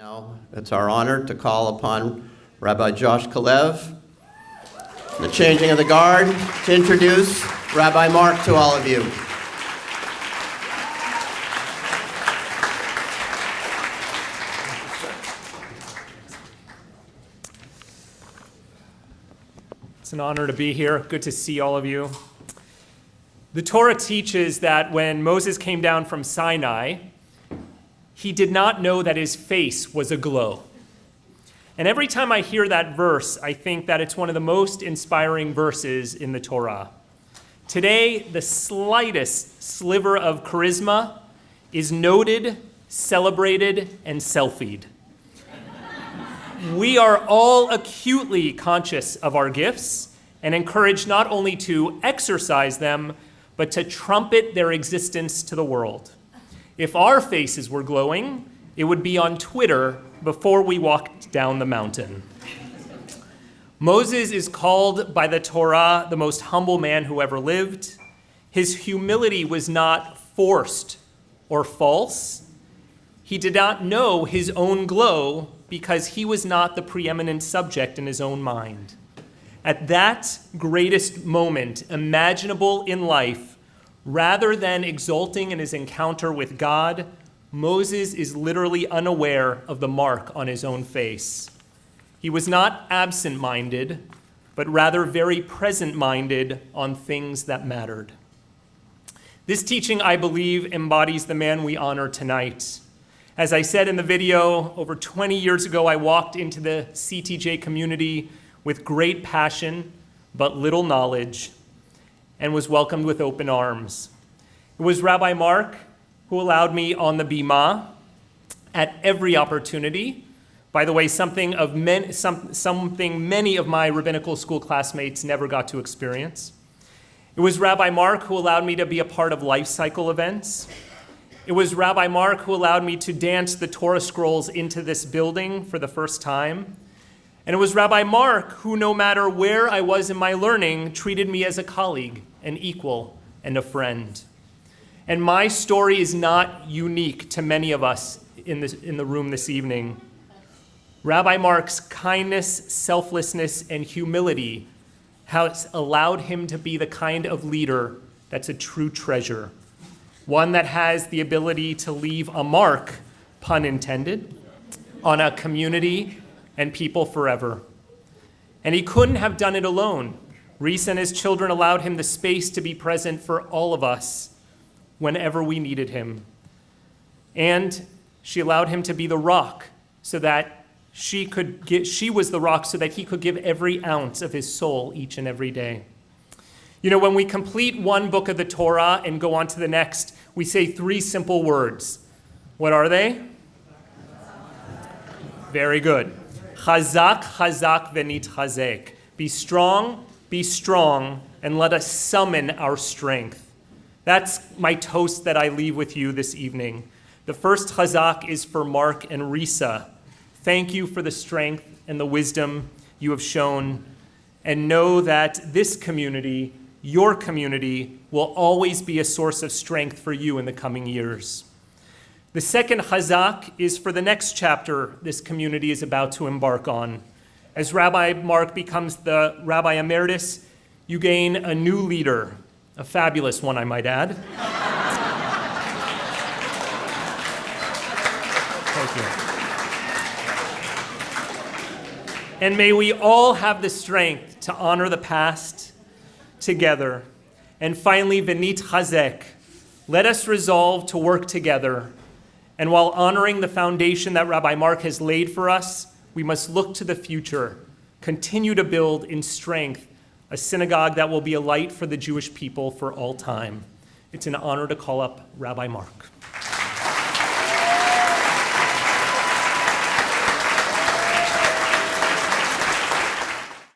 Now, it's our honor to call upon Rabbi Joshua Kalev, the changing of the guard, to introduce Rabbi Mark to all of you. It's an honor to be here. Good to see all of you. The Torah teaches that when Moses came down from Sinai, he did not know that his face was aglow. And every time I hear that verse, I think that it's one of the most inspiring verses in the Torah. Today, the slightest sliver of charisma is noted, celebrated, and selfied. We are all acutely conscious of our gifts and encouraged not only to exercise them, but to trumpet their existence to the world. If our faces were glowing, it would be on Twitter before we walked down the mountain. Moses is called by the Torah the most humble man who ever lived. His humility was not forced or false. He did not know his own glow because he was not the preeminent subject in his own mind. At that greatest moment imaginable in life, rather than exulting in his encounter with God, Moses is literally unaware of the mark on his own face. He was not absent-minded, but rather very present-minded on things that mattered. This teaching, I believe, embodies the man we honor tonight. As I said in the video, over 20 years ago, I walked into the CTJ community with great passion, but little knowledge, and was welcomed with open arms. It was Rabbi Mark who allowed me on the bima at every opportunity. By the way, something many of my rabbinical school classmates never got to experience. It was Rabbi Mark who allowed me to be a part of life cycle events. It was Rabbi Mark who allowed me to dance the Torah scrolls into this building for the first time. And it was Rabbi Mark who, no matter where I was in my learning, treated me as a colleague, an equal, and a friend. And my story is not unique to many of us in the room this evening. Rabbi Mark's kindness, selflessness, and humility has allowed him to be the kind of leader that's a true treasure, one that has the ability to leave a mark, pun intended, on a community and people forever. And he couldn't have done it alone. Risa and his children allowed him the space to be present for all of us whenever we needed him. And she allowed him to be the rock so that she was the rock so that he could give every ounce of his soul each and every day. You know, when we complete one book of the Torah and go on to the next, we say three simple words. What are they? Very good. Chazak, chazak, v'nitchazek. Be strong, and let us summon our strength. That's my toast that I leave with you this evening. The first chazak is for Mark and Risa. Thank you for the strength and the wisdom you have shown, and know that this community, your community, will always be a source of strength for you in the coming years. The second chazak is for the next chapter this community is about to embark on. As Rabbi Mark becomes the Rabbi Emeritus, you gain a new leader, a fabulous one, I might add. Thank you. And may we all have the strength to honor the past together. And finally, v'nit chazek. Let us resolve to work together. And while honoring the foundation that Rabbi Mark has laid for us, we must look to the future, continue to build in strength a synagogue that will be a light for the Jewish people for all time. It's an honor to call up Rabbi Mark.